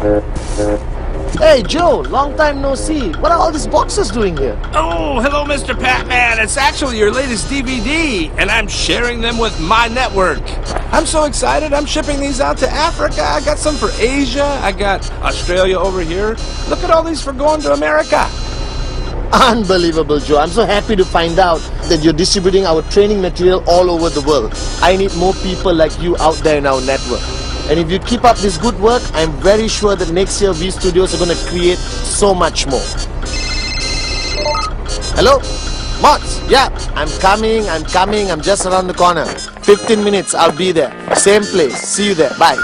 Hey Joe, long time no see. What are all these boxes doing here? Oh, hello, Mr. Patman. It's actually your latest DVD, and I'm sharing them with my network. I'm so excited. I'm shipping these out to Africa. I got some for Asia. I got Australia over here. Look at all these for going to America. Unbelievable, Joe. I'm so happy to find out that you're distributing our training material all over the world. I need more people like you out there in our network. And if you keep up this good work, I'm very sure that next year V Studios are going to create so much more. Hello? Mods? Yeah, I'm coming. I'm just around the corner. 15 minutes, I'll be there. Same place. See you there. Bye.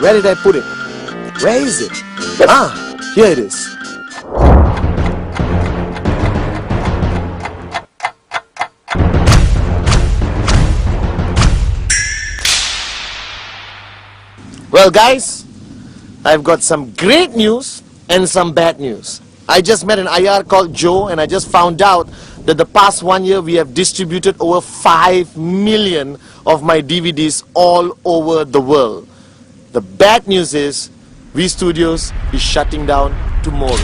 Where did I put it? Where is it? Ah, here it is. Well guys, I've got some great news and some bad news. I just met an IR called Joe, and I just found out that the past 1 year we have distributed over 5 million of my DVDs all over the world. The bad news is V Studios is shutting down tomorrow.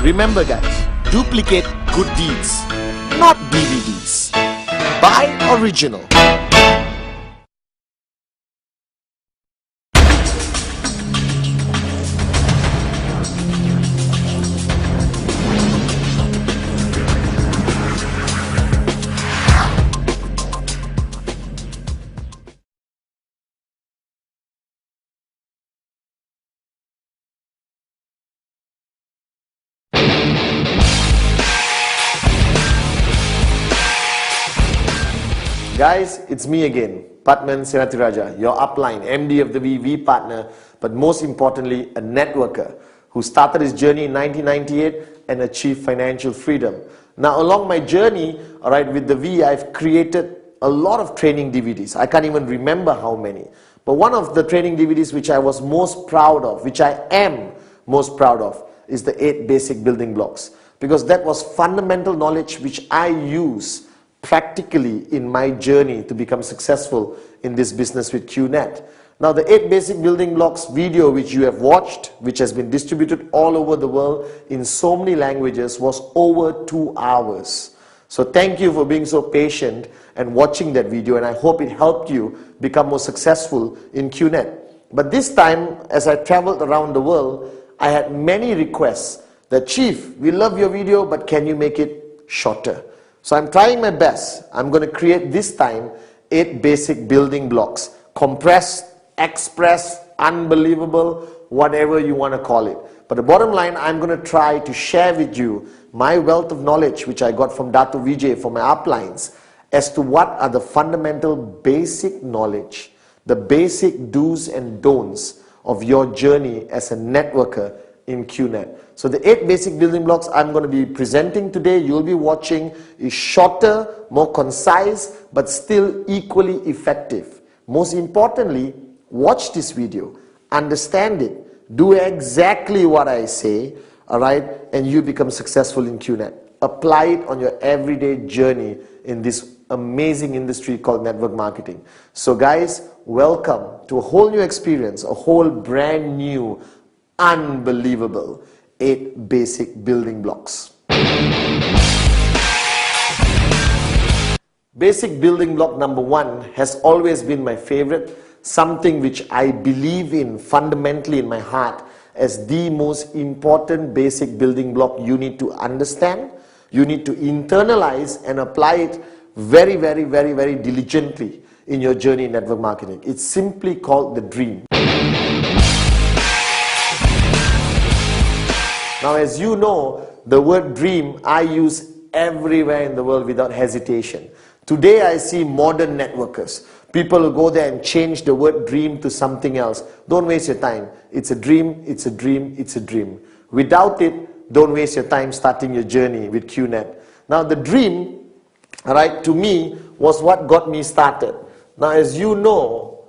Remember guys, duplicate good deeds, not DVDs. Buy original. Guys, it's me again, Patman Senathirajah, your upline, MD of the VV partner, but most importantly, a networker who started his journey in 1998 and achieved financial freedom. Now, along my journey, with the V, I've created a lot of training DVDs. I can't even remember how many. But one of the training DVDs which I was most proud of, which I am most proud of, is the 8 basic building blocks. Because that was fundamental knowledge which I use practically in my journey to become successful in this business with QNet. Now the 8 basic building blocks video which you have watched, which has been distributed all over the world in so many languages, was over 2 hours. So thank you for being so patient and watching that video, and I hope it helped you become more successful in QNet. But this time, as I traveled around the world, I had many requests that, Chief, we love your video, but can you make it shorter? So I'm trying my best. I'm going to create this time 8 basic building blocks. Compressed, express, unbelievable, whatever you want to call it. But the bottom line, I'm going to try to share with you my wealth of knowledge which I got from Dato Vijay for my uplines as to what are the fundamental basic knowledge, the basic do's and don'ts of your journey as a networker in QNet. So the 8 basic building blocks I'm going to be presenting today, you'll be watching, is shorter, more concise, but still equally effective. Most importantly, watch this video, understand it, do exactly what I say, and you become successful in QNet. Apply it on your everyday journey in this amazing industry called network marketing. So guys, welcome to a whole new experience, a whole brand new, unbelievable 8 basic building blocks. Basic building block number 1 has always been my favorite, something which I believe in fundamentally in my heart as the most important basic building block you need to understand, you need to internalize and apply it very, very, very, very diligently in your journey in network marketing. It's simply called the dream. Now, as you know, the word dream I use everywhere in the world without hesitation. Today I see modern networkers. People will go there and change the word dream to something else. Don't waste your time. It's a dream, it's a dream, it's a dream. Without it, don't waste your time starting your journey with QNet. Now the dream, to me, was what got me started. Now as you know,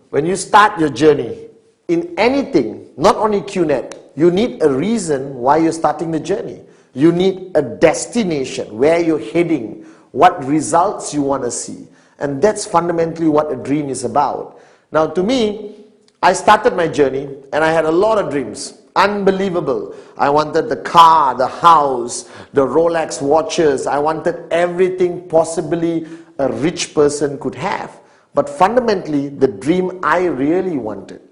when you start your journey in anything, not only QNet, you need a reason why you're starting the journey. You need a destination, where you're heading, what results you want to see. And that's fundamentally what a dream is about. Now to me, I started my journey and I had a lot of dreams. Unbelievable. I wanted the car, the house, the Rolex watches. I wanted everything possibly a rich person could have. But fundamentally, the dream I really wanted,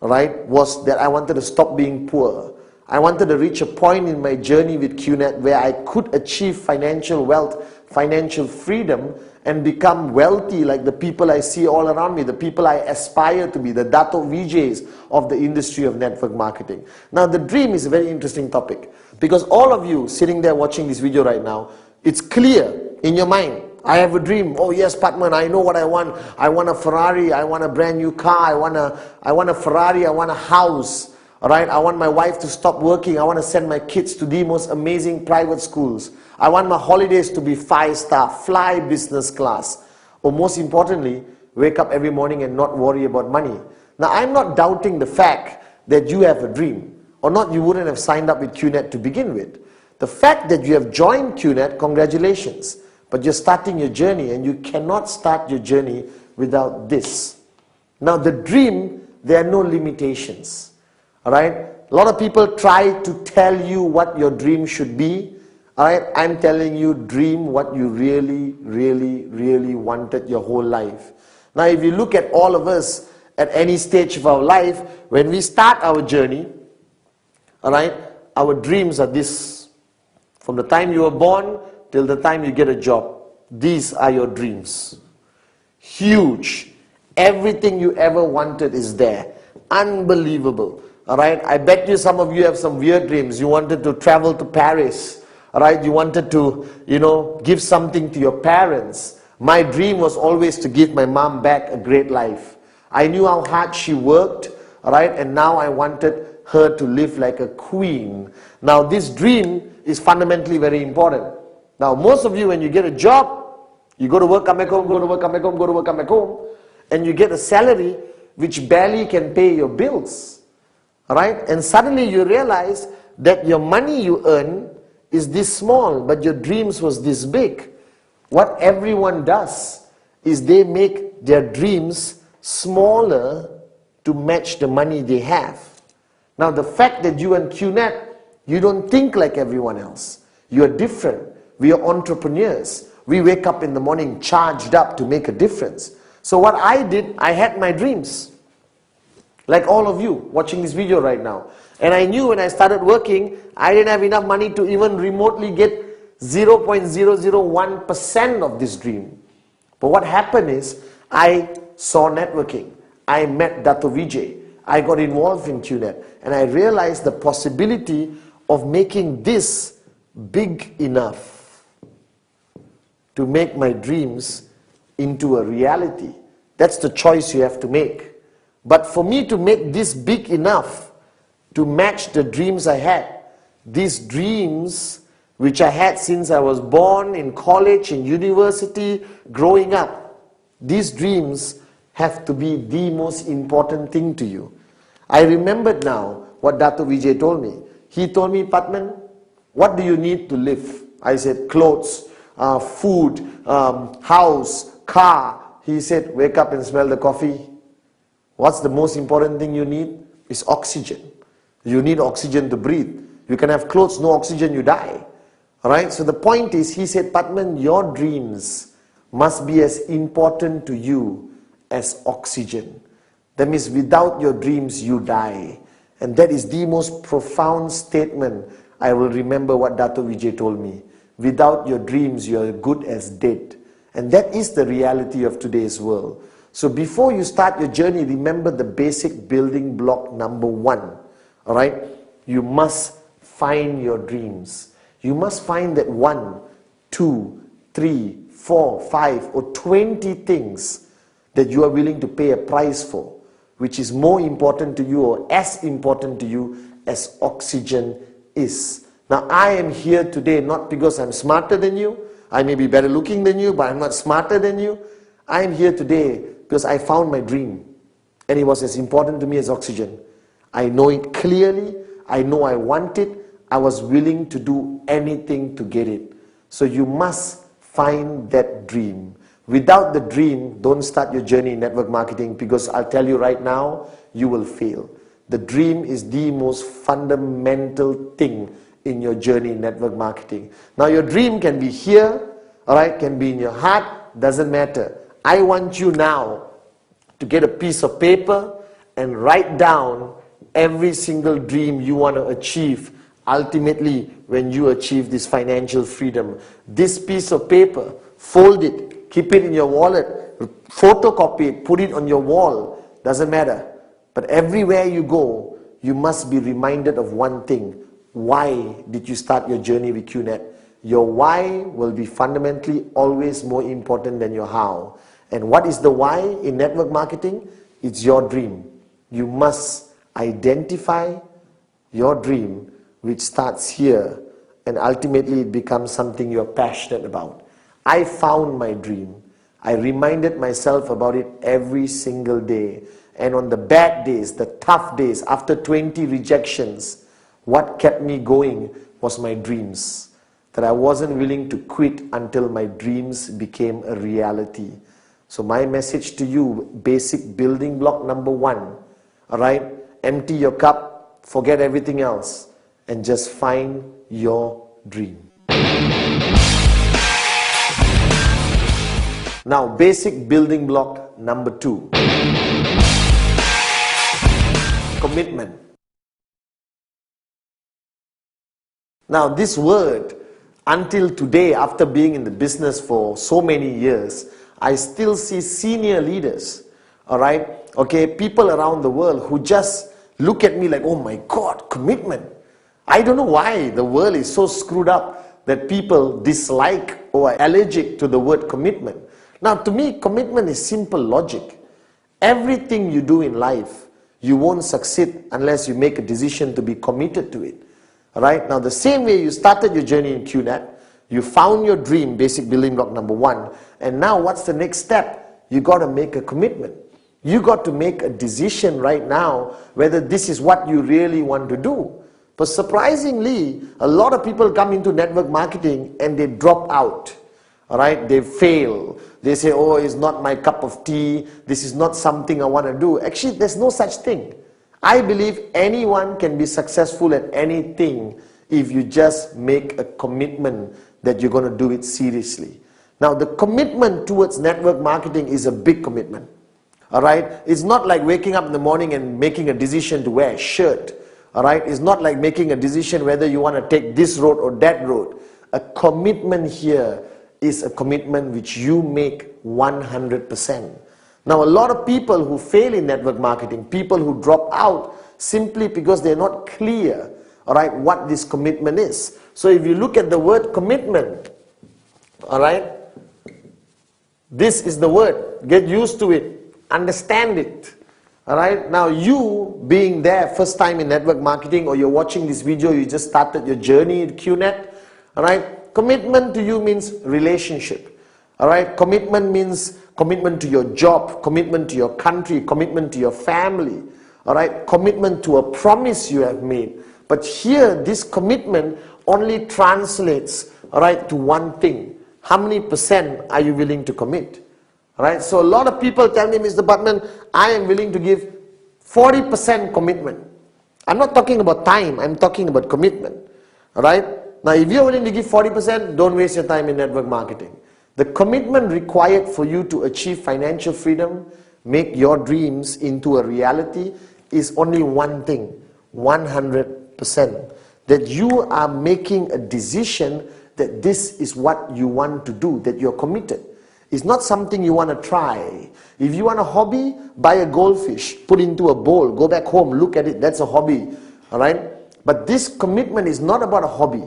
right, was that I wanted to stop being poor. I wanted to reach a point in my journey with QNet where I could achieve financial wealth, financial freedom, and become wealthy like the people I see all around me, the people I aspire to be, the Dato VJs of the industry of network marketing. Now, the dream is a very interesting topic because all of you sitting there watching this video right now, it's clear in your mind. I have a dream. Oh yes, Patman, I know what I want. I want a Ferrari. I want a brand new car. I want a Ferrari. I want a house. All right. I want my wife to stop working. I want to send my kids to the most amazing private schools. I want my holidays to be 5-star, fly business class. Or most importantly, wake up every morning and not worry about money. Now, I'm not doubting the fact that you have a dream. Or not, you wouldn't have signed up with QNet to begin with. The fact that you have joined QNet, congratulations. But you're starting your journey and you cannot start your journey without this. Now, the dream, there are no limitations. All right? A lot of people try to tell you what your dream should be. All right? I'm telling you, dream what you really, really, really wanted your whole life. Now, if you look at all of us at any stage of our life, when we start our journey, all right, our dreams are this. From the time you were born till the time you get a job, these are your dreams. Huge. Everything you ever wanted is there. Unbelievable. All right. I bet you some of you have some weird dreams. You wanted to travel to Paris. All right. You wanted to, give something to your parents. My dream was always to give my mom back a great life. I knew how hard she worked. All right. And now I wanted her to live like a queen. Now this dream is fundamentally very important. Now, most of you, when you get a job, you go to work, come back home, go to work, come back home, go to work, come back home, and you get a salary which barely can pay your bills. Right? And suddenly you realize that your money you earn is this small, but your dreams was this big. What everyone does is they make their dreams smaller to match the money they have. Now, the fact that you and QNet, you don't think like everyone else. You are different. We are entrepreneurs. We wake up in the morning charged up to make a difference. So what I did, I had my dreams. Like all of you watching this video right now. And I knew when I started working, I didn't have enough money to even remotely get 0.001% of this dream. But what happened is, I saw networking. I met Dato Vijay. I got involved in QNet. And I realized the possibility of making this big enough to make my dreams into a reality. That's the choice you have to make. But for me to make this big enough to match the dreams I had, these dreams which I had since I was born, in college, in university, growing up, these dreams have to be the most important thing to you. I remembered now what Dato Vijay told me. He told me, Patman, what do you need to live? I said, clothes, food, house, car. He said, wake up and smell the coffee. What's the most important thing you need? Is oxygen. You need oxygen to breathe. You can have clothes, no oxygen, you die. Alright, so the point is, he said, Patman, your dreams must be as important to you as oxygen. That means without your dreams, you die. And that is the most profound statement. I will remember what Dato Vijay told me. Without your dreams, you are good as dead. And that is the reality of today's world. So before you start your journey, remember the basic building block number 1. All right? You must find your dreams. You must find that 1, 2, 3, 4, 5 or 20 things that you are willing to pay a price for, which is more important to you or as important to you as oxygen is. Now, I am here today not because I'm smarter than you. I may be better looking than you, but I'm not smarter than you. I am here today because I found my dream. And it was as important to me as oxygen. I know it clearly. I know I want it. I was willing to do anything to get it. So you must find that dream. Without the dream, don't start your journey in network marketing, because I'll tell you right now, you will fail. The dream is the most fundamental thing in your journey in network marketing. Now your dream can be here, alright, can be in your heart, doesn't matter. I want you now to get a piece of paper and write down every single dream you want to achieve ultimately when you achieve this financial freedom. This piece of paper, fold it, keep it in your wallet, photocopy it, put it on your wall, doesn't matter. But everywhere you go, you must be reminded of one thing. Why did you start your journey with QNet? Your why will be fundamentally always more important than your how. And what is the why in network marketing? It's your dream. You must identify your dream, which starts here, and ultimately it becomes something you're passionate about. I found my dream. I reminded myself about it every single day. And on the bad days, the tough days, after 20 rejections, what kept me going was my dreams. That I wasn't willing to quit until my dreams became a reality. So my message to you, basic building block number 1, alright? Empty your cup, forget everything else, and just find your dream. Now, basic building block number 2. Commitment. Now, this word, until today, after being in the business for so many years, I still see senior leaders, alright, okay, people around the world who just look at me like, oh my God, commitment. I don't know why the world is so screwed up that people dislike or are allergic to the word commitment. Now, to me, commitment is simple logic. Everything you do in life, you won't succeed unless you make a decision to be committed to it. Alright, now the same way you started your journey in QNet, you found your dream, basic building block number 1, and now what's the next step? You got to make a commitment. You got to make a decision right now whether this is what you really want to do. But surprisingly, a lot of people come into network marketing and they drop out. Alright, they fail. They say, oh, it's not my cup of tea. This is not something I want to do. Actually, there's no such thing. I believe anyone can be successful at anything if you just make a commitment that you're going to do it seriously. Now, the commitment towards network marketing is a big commitment. Alright, it's not like waking up in the morning and making a decision to wear a shirt. Alright, it's not like making a decision whether you want to take this road or that road. A commitment here is a commitment which you make 100%. Now, a lot of people who fail in network marketing, people who drop out simply because they're not clear, alright, what this commitment is. So if you look at the word commitment, alright, this is the word. Get used to it. Understand it. Alright, now you being there first time in network marketing, or you're watching this video, you just started your journey in QNet, alright, commitment to you means relationship. Alright, commitment means commitment to your job, commitment to your country, commitment to your family, alright, commitment to a promise you have made. But here, this commitment only translates, alright, to one thing. How many percent are you willing to commit? Alright, so a lot of people tell me, Mr. Butman, I am willing to give 40% commitment. I'm not talking about time, I'm talking about commitment. Alright, now if you're willing to give 40%, don't waste your time in network marketing. The commitment required for you to achieve financial freedom, make your dreams into a reality, is only one thing, 100%. That you are making a decision that this is what you want to do, that you're committed. It's not something you want to try. If you want a hobby, buy a goldfish, put into a bowl, go back home, look at it, that's a hobby. Alright? But this commitment is not about a hobby.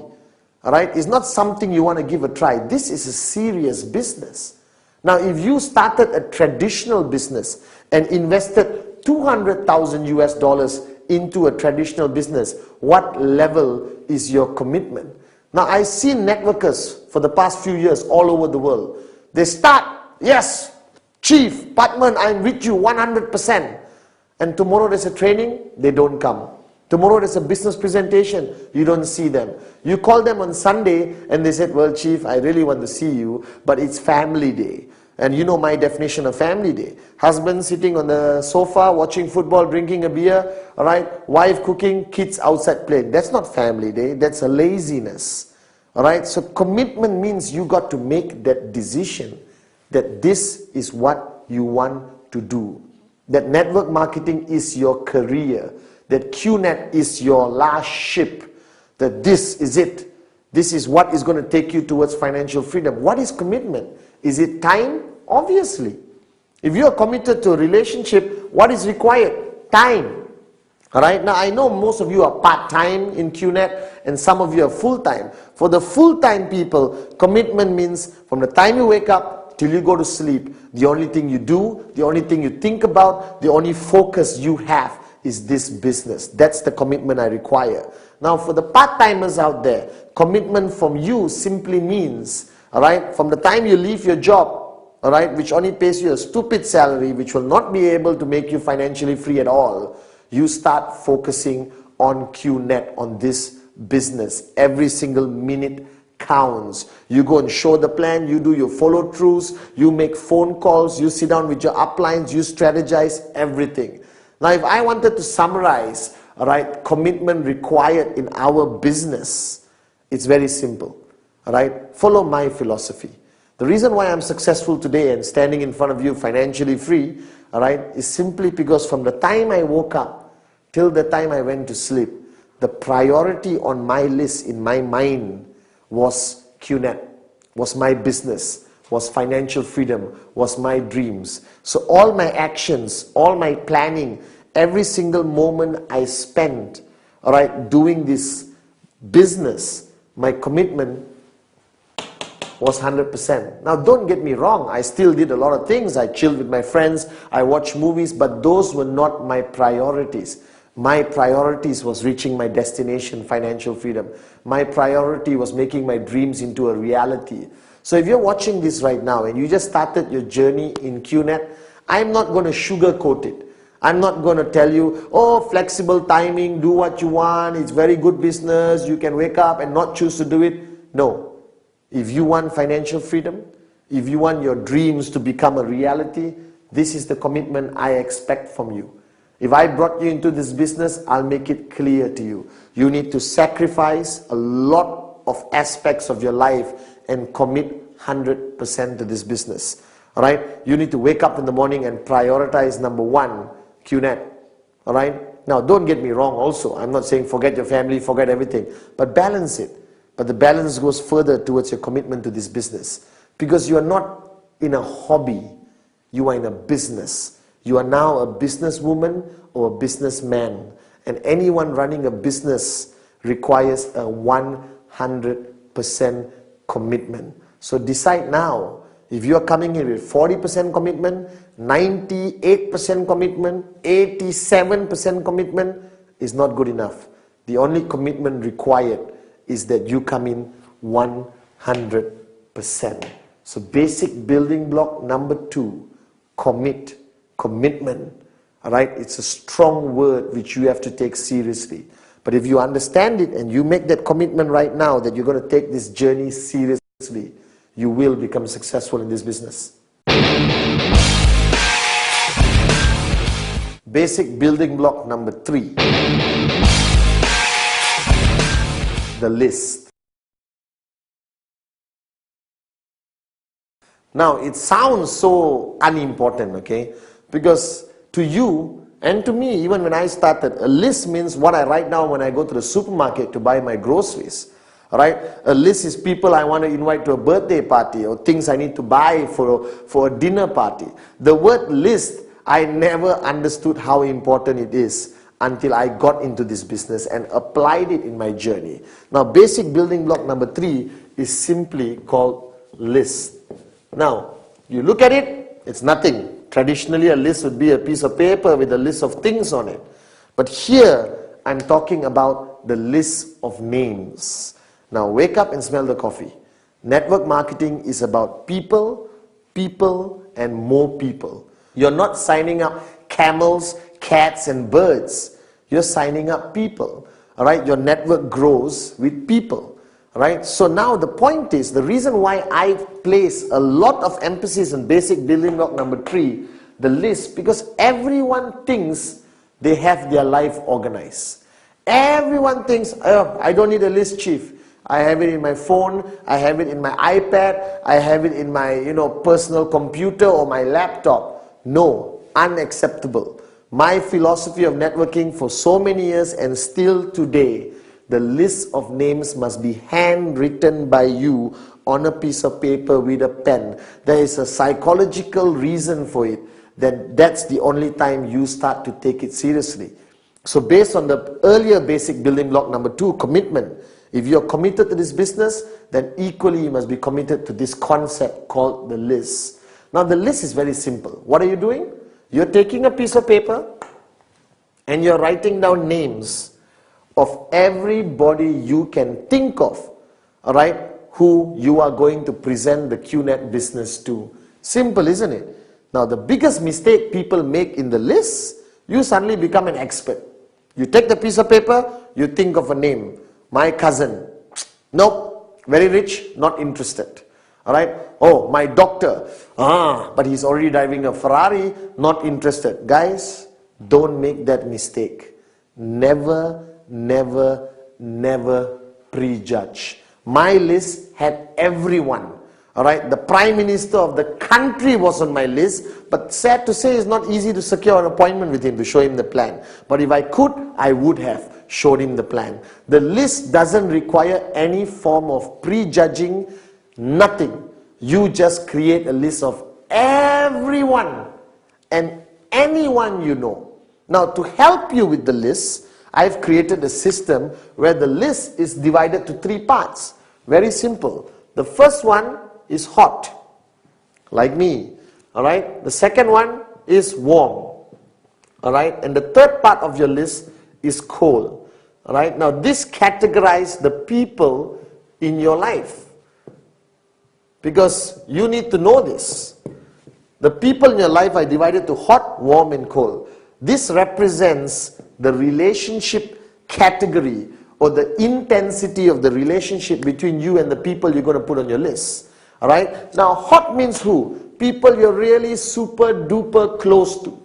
Alright? It's not something you want to give a try. This is a serious business. Now, if you started a traditional business and invested 200,000 US dollars into a traditional business, what level is your commitment? Now, I've seen networkers for the past few years all over the world. They start, yes, Chief, Butman, I'm with you 100%. And tomorrow there's a training, they don't come. Tomorrow there's a business presentation, you don't see them. You call them on Sunday and they said, well, Chief, I really want to see you, but it's family day. And you know my definition of family day. Husband sitting on the sofa, watching football, drinking a beer, all right? Wife cooking, kids outside playing. That's not family day, that's a laziness. All right? So commitment means you got to make that decision that this is what you want to do. That network marketing is your career. That QNet is your last ship. That this is it. This is what is going to take you towards financial freedom. What is commitment? Is it time? Obviously. If you are committed to a relationship, what is required? Time. Alright, now I know most of you are part-time in QNet and some of you are full-time. For the full-time people, commitment means from the time you wake up till you go to sleep, the only thing you do, the only thing you think about, the only focus you have is this business. That's the commitment I require. Now for the part-timers out there, commitment from you simply means, alright, from the time you leave your job, alright, which only pays you a stupid salary, which will not be able to make you financially free at all, you start focusing on QNet, on this business. Every single minute counts. You go and show the plan, you do your follow-throughs, you make phone calls, you sit down with your uplines, you strategize everything. Now if I wanted to summarize, alright, commitment required in our business, it's very simple. Alright, follow my philosophy. The reason why I'm successful today and standing in front of you financially free, alright, is simply because from the time I woke up till the time I went to sleep, the priority on my list in my mind was QNet, was my business, was financial freedom, was my dreams. So all my actions, all my planning, every single moment I spent, alright, doing this business, my commitment was 100%. Now don't get me wrong, I still did a lot of things. I chilled with my friends, I watched movies, but those were not my priorities. My priorities was reaching my destination, financial freedom. My priority was making my dreams into a reality. So if you're watching this right now and you just started your journey in QNet, I'm not going to sugarcoat it. I'm not going to tell you, oh, flexible timing, do what you want, it's very good business, you can wake up and not choose to do it. No. If you want financial freedom, if you want your dreams to become a reality, this is the commitment I expect from you. If I brought you into this business, I'll make it clear to you. You need to sacrifice a lot of aspects of your life and commit 100% to this business. Alright? You need to wake up in the morning and prioritize number one, QNet. Alright? Now don't get me wrong also. I'm not saying forget your family, forget everything. But balance it. But the balance goes further towards your commitment to this business. Because you are not in a hobby. You are in a business. You are now a businesswoman or a businessman. And anyone running a business requires a 100% commitment. So decide now. If you are coming in with 40% commitment, 98% commitment, 87% commitment is not good enough. The only commitment required is that you come in 100%. So basic building block number 2, commit. Commitment, alright, it's a strong word which you have to take seriously. But if you understand it and you make that commitment right now that you're going to take this journey seriously, you will become successful in this business. Basic building block number 3, the list. Now it sounds so unimportant, okay? Because to you and to me, even when I started, a list means what I write down when I go to the supermarket to buy my groceries. Alright? A list is people I want to invite to a birthday party or things I need to buy for a dinner party. The word list, I never understood how important it is until I got into this business and applied it in my journey. Now, basic building block number 3 is simply called list. Now, you look at it, it's nothing. Traditionally, a list would be a piece of paper with a list of things on it. But here, I'm talking about the list of names. Now, wake up and smell the coffee. Network marketing is about people, people, and more people. You're not signing up camels, cats, and birds. You're signing up people. All right? Your network grows with people. Right? So now the point is, the reason why I place a lot of emphasis on basic building block number 3, the list, because everyone thinks they have their life organized. Everyone thinks, oh, I don't need a list, chief. I have it in my phone, I have it in my iPad, I have it in my personal computer or my laptop. No, unacceptable. My philosophy of networking for so many years and still today, the list of names must be handwritten by you on a piece of paper with a pen. There is a psychological reason for it, that that's the only time you start to take it seriously. So based on the earlier basic building block number 2, commitment, if you're committed to this business, then equally you must be committed to this concept called the list. Now the list is very simple. What are you doing? You're taking a piece of paper and you're writing down names of everybody you can think of, all right, who you are going to present the QNet business to. Simple, isn't it? Now the biggest mistake people make in the list, you suddenly become an expert. You take the piece of paper, you think of a name. My cousin, nope, very rich, not interested. All right. Oh, my doctor, but he's already driving a Ferrari, not interested. Guys, don't make that mistake. Never, never, never prejudge. My list had everyone. All right. The Prime Minister of the country was on my list, but sad to say, it's not easy to secure an appointment with him to show him the plan. But if I could, I would have showed him the plan. The list doesn't require any form of prejudging, nothing. You just create a list of everyone and anyone you know. Now to help you with the list, I've created a system where the list is divided to 3 parts. Very simple. The first one is hot, like me. Alright. The second one is warm. Alright. And the third part of your list is cold. Alright, now this categorizes the people in your life, because you need to know this. The people in your life are divided to hot, warm and cold. This represents the relationship category or the intensity of the relationship between you and the people you're going to put on your list. Alright, now hot means who? People you're really super duper close to.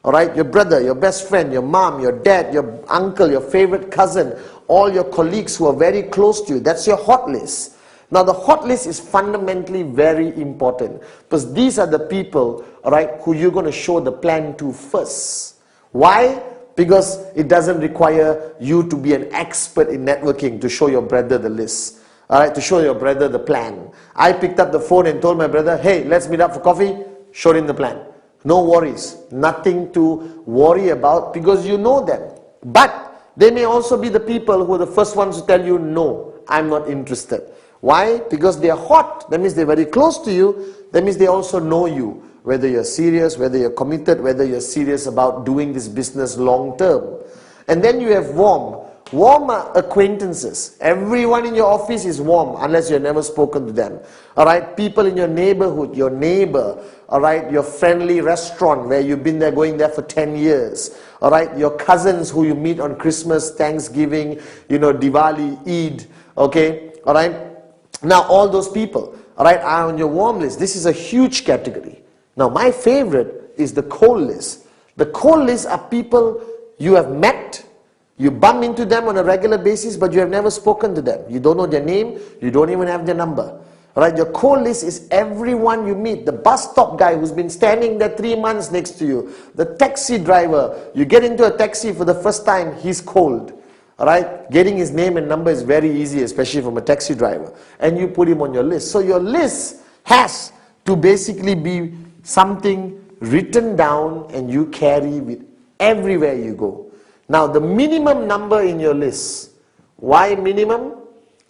Alright, your brother, your best friend, your mom, your dad, your uncle, your favorite cousin, all your colleagues who are very close to you. That's your hot list. Now the hot list is fundamentally very important, because these are the people, alright, who you're going to show the plan to first. Why? Because it doesn't require you to be an expert in networking to show your brother the list. Alright, to show your brother the plan. I picked up the phone and told my brother, hey, let's meet up for coffee. Showed him the plan. No worries, nothing to worry about, because you know them. But they may also be the people who are the first ones to tell you, no, I'm not interested. Why? Because they are hot. That means they're very close to you. That means they also know you. Whether you're serious, whether you're committed, whether you're serious about doing this business long term. And then you have warm. Warm are acquaintances. Everyone in your office is warm unless you've never spoken to them. Alright, people in your neighborhood, your neighbor, alright, your friendly restaurant where you've been there, going there for 10 years. Alright, your cousins who you meet on Christmas, Thanksgiving, Diwali, Eid. Okay, alright. Now all those people, alright, are on your warm list. This is a huge category. Now my favorite is the cold list. The cold list are people you have met. You bump into them on a regular basis, but you have never spoken to them. You don't know their name, you don't even have their number. Alright, your cold list is everyone you meet. The bus stop guy who's been standing there 3 months next to you. The taxi driver, you get into a taxi for the first time, he's cold. Alright, getting his name and number is very easy, especially from a taxi driver. And you put him on your list. So your list has to basically be something written down and you carry with everywhere you go. Now the minimum number in your list. Why minimum?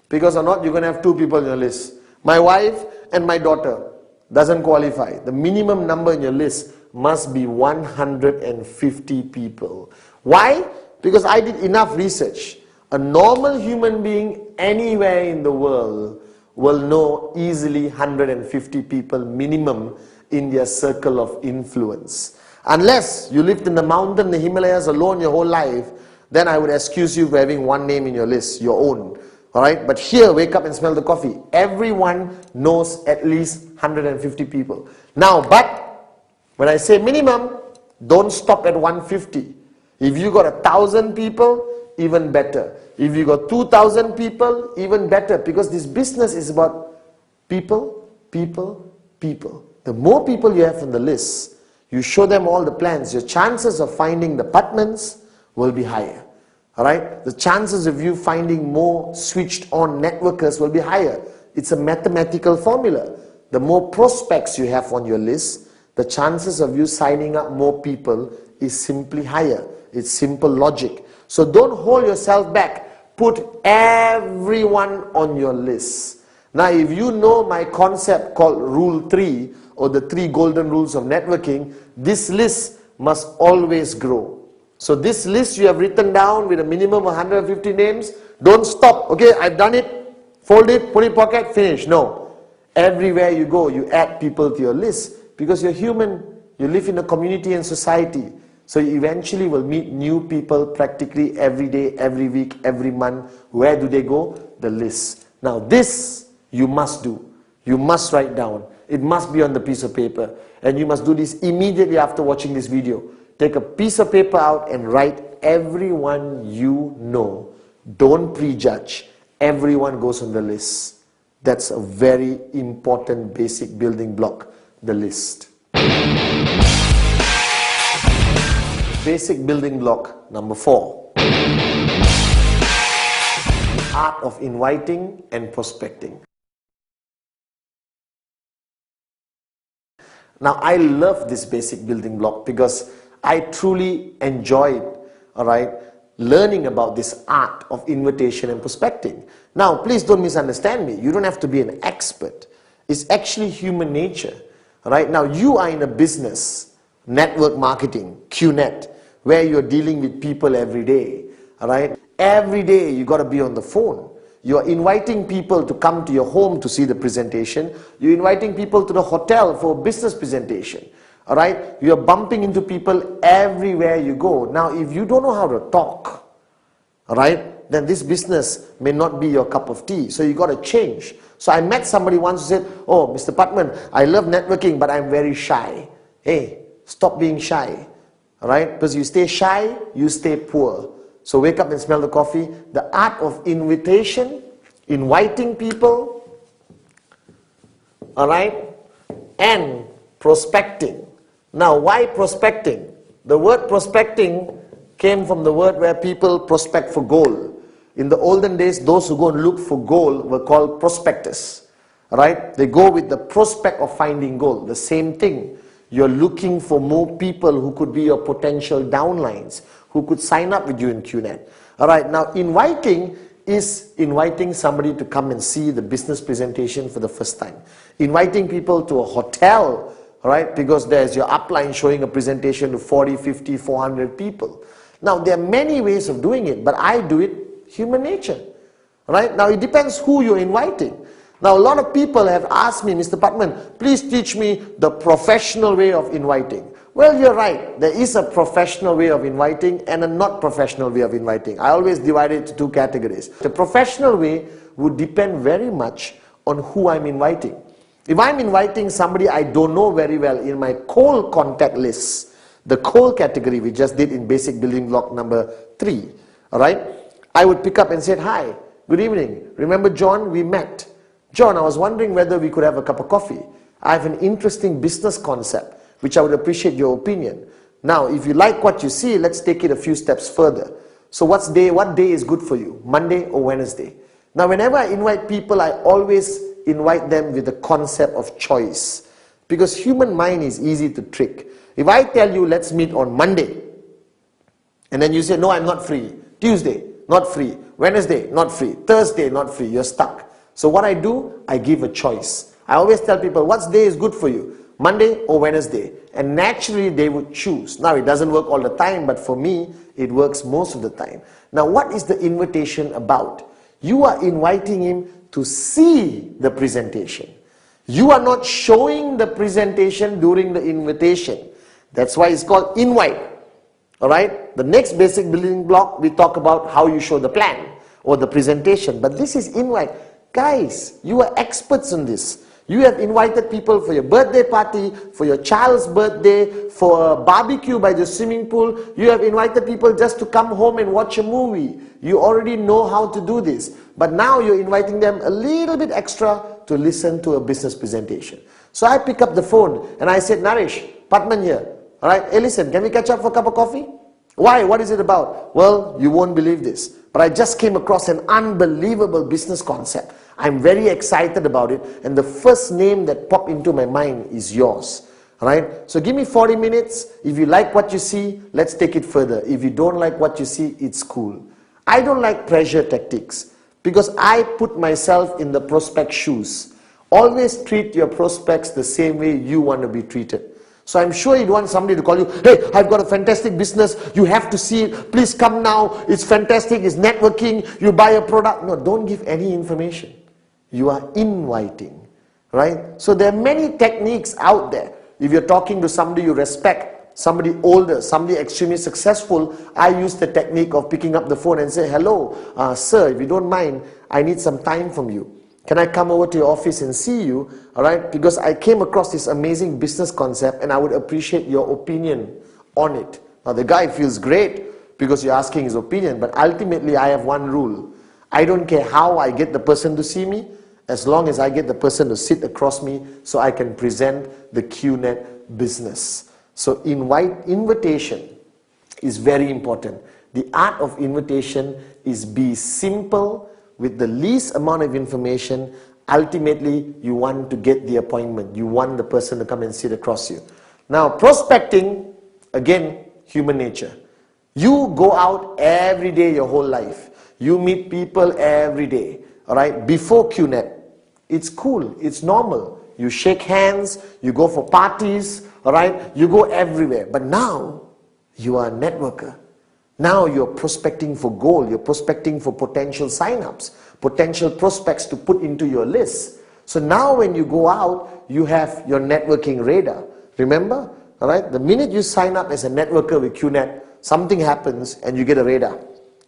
Because or not, you're going to have 2 people in your list. My wife and my daughter. Doesn't qualify. The minimum number in your list must be 150 people. Why? Because I did enough research. A normal human being anywhere in the world will know easily 150 people minimum in their circle of influence. Unless you lived in the mountain, the Himalayas alone your whole life, then I would excuse you for having one name in your list, your own. Alright, but here, wake up and smell the coffee. Everyone knows at least 150 people. Now, but when I say minimum, don't stop at 150. If you got 1,000 people, even better. If you got 2,000 people, even better. Because this business is about people, people, people. The more people you have on the list, you show them all the plans, your chances of finding the Patmans will be higher. Alright? The chances of you finding more switched on networkers will be higher. It's a mathematical formula. The more prospects you have on your list, the chances of you signing up more people is simply higher. It's simple logic. So don't hold yourself back. Put everyone on your list. Now, if you know my concept called Rule 3 or the 3 golden rules of networking, this list must always grow. So this list you have written down with a minimum of 150 names, don't stop. Okay, I've done it, fold it, put it in pocket, finish. No. Everywhere you go, you add people to your list because you're human. You live in a community and society. So you eventually will meet new people practically every day, every week, every month. Where do they go? The list. Now this you must do. You must write down. It must be on the piece of paper. And you must do this immediately after watching this video. Take a piece of paper out and write everyone you know. Don't prejudge. Everyone goes on the list. That's a very important basic building block, the list. Basic building block number 4. The art of inviting and prospecting. Now I love this basic building block because I truly enjoyed, learning about this art of invitation and prospecting. Now, please don't misunderstand me. You don't have to be an expert. It's actually human nature. Right now, you are in a business, network marketing, QNet, where you're dealing with people every day. Right? Every day, you got to be on the phone. You're inviting people to come to your home to see the presentation. You're inviting people to the hotel for a business presentation. Alright, you're bumping into people everywhere you go. Now, if you don't know how to talk, alright, then this business may not be your cup of tea. So you got to change. So I met somebody once who said, "Oh, Mr. Patman, I love networking, but I'm very shy." Hey, stop being shy. Alright, because you stay shy, you stay poor. So wake up and smell the coffee. The art of invitation, inviting people, alright, and prospecting. Now, why prospecting? The word prospecting came from the word where people prospect for gold. In the olden days, those who go and look for gold were called prospectors. Right? They go with the prospect of finding gold. The same thing. You're looking for more people who could be your potential downlines, who could sign up with you in QNet. Alright, now inviting is inviting somebody to come and see the business presentation for the first time. Inviting people to a hotel, right? Because there's your upline showing a presentation to 40, 50, 400 people. Now, there are many ways of doing it, but I do it human nature. Right? Now, it depends who you're inviting. Now, a lot of people have asked me, "Mr. Patman, please teach me the professional way of inviting." Well, you're right. There is a professional way of inviting and a not professional way of inviting. I always divide it into 2 categories. The professional way would depend very much on who I'm inviting. If I'm inviting somebody I don't know very well in my cold contact list, the cold category we just did in basic building block number 3, alright, I would pick up and say, "Hi, good evening. Remember John? We met. John, I was wondering whether we could have a cup of coffee. I have an interesting business concept, which I would appreciate your opinion. Now, if you like what you see, let's take it a few steps further. So what day is good for you? Monday or Wednesday?" Now, whenever I invite people, I always invite them with the concept of choice. Because human mind is easy to trick. If I tell you, let's meet on Monday, and then you say, "No, I'm not free." Tuesday, not free. Wednesday, not free. Thursday, not free. You're stuck. So what I do, I give a choice. I always tell people, what day is good for you? Monday or Wednesday? And naturally, they would choose. Now, it doesn't work all the time, but for me, it works most of the time. Now, what is the invitation about? You are inviting him to see the presentation. You are not showing the presentation during the invitation. That's why it's called invite. Alright? The next basic building block, we talk about how you show the plan. or the presentation, but this is invite. Guys, you are experts in this. You have invited people for your birthday party, for your child's birthday, for a barbecue by the swimming pool. You have invited people just to come home and watch a movie. You already know how to do this. But now you're inviting them a little bit extra to listen to a business presentation. So I pick up the phone and I said, Naresh, Patman here. All right, hey listen, can we catch up for a cup of coffee? Why? What is it about? Well, you won't believe this, but I just came across an unbelievable business concept. I'm very excited about it, and the first name that popped into my mind is yours. Alright, so give me 40 minutes. If you like what you see, let's take it further. If you don't like what you see, it's cool. I don't like pressure tactics because I put myself in the prospect's shoes. Always treat your prospects the same way you want to be treated. So I'm sure you'd want somebody to call you, hey, I've got a fantastic business, you have to see it, please come now, it's fantastic, it's networking, you buy a product. No, don't give any information. You are inviting, right? So there are many techniques out there. If you're talking to somebody you respect, somebody older, somebody extremely successful, I use the technique of picking up the phone and say, hello, sir, if you don't mind, I need some time from you. Can I come over to your office and see you? All right, because I came across this amazing business concept and I would appreciate your opinion on it. Now the guy feels great because you're asking his opinion, but ultimately I have one rule. I don't care how I get the person to see me, as long as I get the person to sit across me so I can present the QNet business. So invitation is very important. The art of invitation is be simple, with the least amount of information. Ultimately, you want to get the appointment. You want the person to come and sit across you. Now, prospecting, again, human nature. You go out every day your whole life. You meet people every day. All right, before QNet, it's cool, it's normal. You shake hands, you go for parties, all right, you go everywhere. But now, you are a networker. Now you're prospecting for gold, you're prospecting for potential sign-ups, potential prospects to put into your list. So now when you go out, you have your networking radar. Remember? All right? The minute you sign up as a networker with QNet, something happens and you get a radar.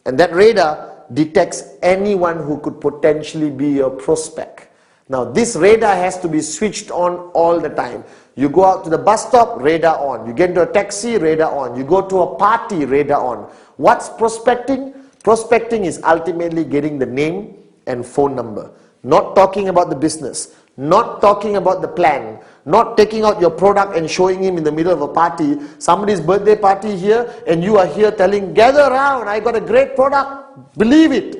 And that radar detects anyone who could potentially be your prospect. Now this radar has to be switched on all the time. You go out to the bus stop, radar on. You get into a taxi, radar on. You go to a party, radar on. What's prospecting? Prospecting is ultimately getting the name and phone number. Not talking about the business. Not talking about the plan. Not taking out your product and showing him in the middle of a party. Somebody's birthday party here and you are here telling, gather around, I got a great product. Believe it.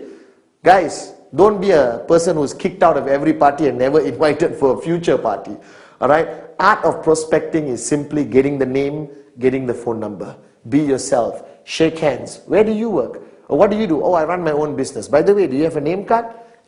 Guys, don't be a person who's kicked out of every party and never invited for a future party. Alright? Art of prospecting is simply getting the name, getting the phone number. Be yourself. Shake hands. Where do you work? Or what do you do? Oh, I run my own business. By the way, do you have a name card?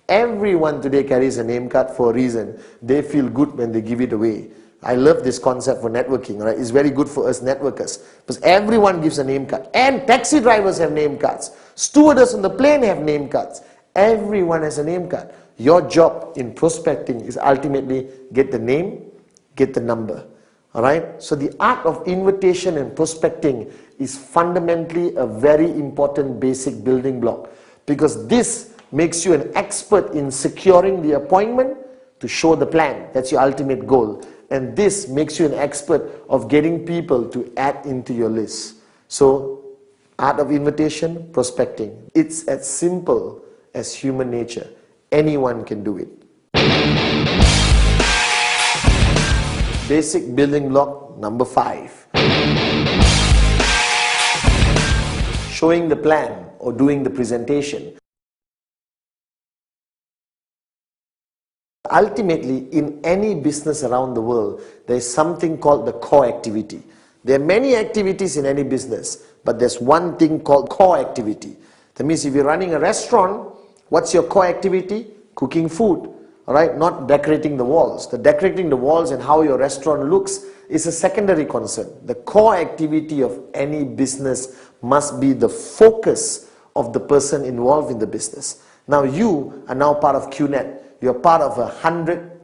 Everyone today carries a name card for a reason. They feel good when they give it away. I love this concept for networking. Right? It's very good for us networkers. Because everyone gives a name card. And taxi drivers have name cards. Stewardess on the plane have name cards. Everyone has a name card. Your job in prospecting is ultimately get the name, get the number. Alright? So the art of invitation and prospecting is fundamentally a very important basic building block. Because this makes you an expert in securing the appointment to show the plan. That's your ultimate goal. And this makes you an expert of getting people to add into your list. So, art of invitation, prospecting. It's as simple as human nature. Anyone can do it. Basic building block number 5. Showing the plan or doing the presentation. Ultimately, in any business around the world, there is something called the core activity. There are many activities in any business, but there's one thing called core activity. That means if you're running a restaurant, what's your core activity? Cooking food, all right? Not decorating the walls. The decorating the walls and how your restaurant looks is a secondary concern. The core activity of any business must be the focus of the person involved in the business. Now you are now part of QNet. You're part of a 100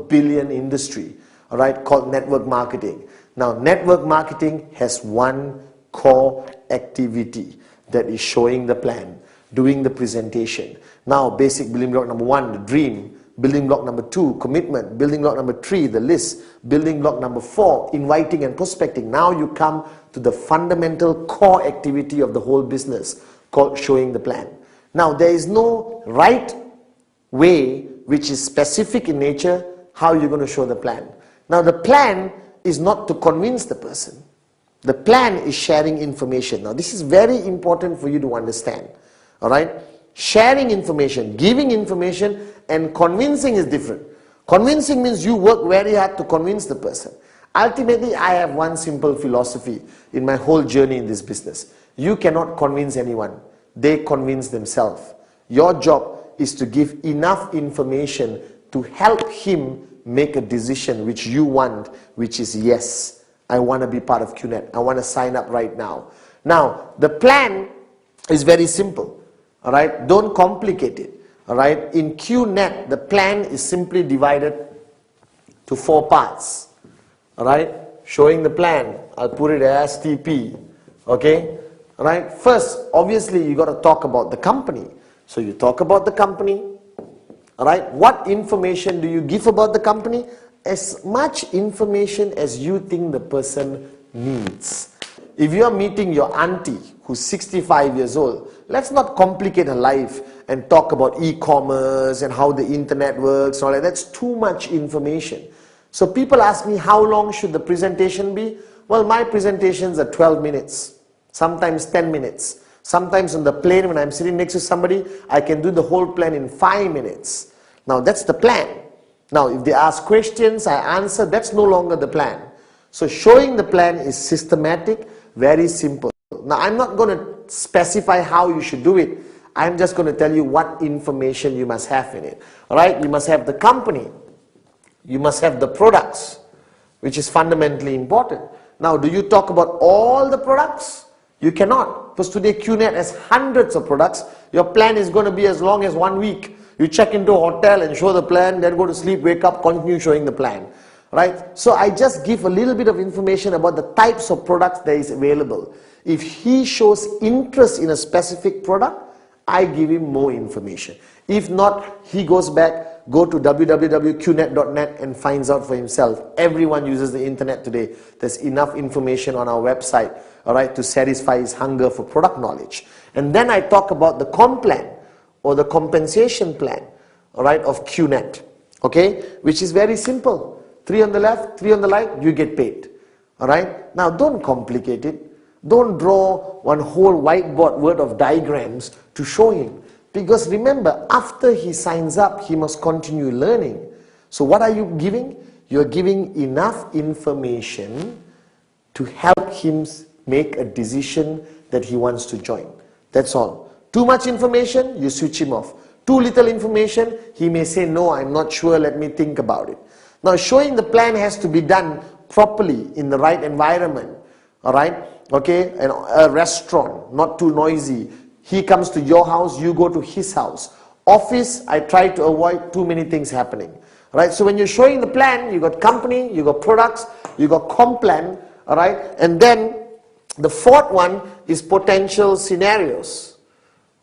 billion industry, all right, called network marketing. Now, network marketing has one core activity that is showing the plan. doing the presentation. Now, basic building block number 1, the dream. Building block number 2, commitment. Building block number 3, the list. Building block number 4, inviting and prospecting. Now you come to the fundamental core activity of the whole business called showing the plan. Now, there is no right way which is specific in nature how you're going to show the plan. Now, the plan is not to convince the person. The plan is sharing information. Now, this is very important for you to understand. All right? Sharing information, giving information, and convincing is different. Convincing means you work very hard to convince the person. Ultimately, I have one simple philosophy in my whole journey in this business. You cannot convince anyone. They convince themselves. Your job is to give enough information to help him make a decision which you want, which is yes, I want to be part of QNet. I want to sign up right now. Now, the plan is very simple. All right, don't complicate it. All right, in QNet, the plan is simply divided to 4 parts. All right, showing the plan, I'll put it as TP. Okay, all right. First, obviously, you got to talk about the company. So you talk about the company. All right, what information do you give about the company? As much information as you think the person needs. If you are meeting your auntie who's 65 years old, let's not complicate her life and talk about e-commerce and how the internet works and all that. That's too much information. So people ask me, how long should the presentation be? Well, my presentations are 12 minutes, sometimes 10 minutes. Sometimes on the plane when I'm sitting next to somebody, I can do the whole plan in 5 minutes. Now that's the plan. Now if they ask questions, I answer, that's no longer the plan. So showing the plan is systematic, very simple. Now I'm not going to specify how you should do it. I'm just going to tell you what information you must have in it. Alright, you must have the company. You must have the products, which is fundamentally important. Now, do you talk about all the products? You cannot, because today QNet has hundreds of products. Your plan is going to be as long as 1 week. You check into a hotel and show the plan, then go to sleep, wake up, continue showing the plan. Right? So I just give a little bit of information about the types of products that is available. If he shows interest in a specific product, I give him more information. If not, he goes back, go to www.qnet.net and finds out for himself. Everyone uses the internet today. There's enough information on our website, all right, to satisfy his hunger for product knowledge. And then I talk about the comp plan or the compensation plan, all right, of QNet, okay, which is very simple. 3 on the left, 3 on the right, you get paid. All right? Now, don't complicate it. Don't draw one whole whiteboard worth of diagrams to show him. Because remember, after he signs up, he must continue learning. So what are you giving? You're giving enough information to help him make a decision that he wants to join. That's all. Too much information, you switch him off. Too little information, he may say, no, I'm not sure, let me think about it. Now, showing the plan has to be done properly in the right environment, all right? Okay, and a restaurant, not too noisy. He comes to your house, you go to his house. Office, I try to avoid too many things happening, right? So when you're showing the plan, you got company, you got products, you got comp plan, all right? And then the 4th one is potential scenarios,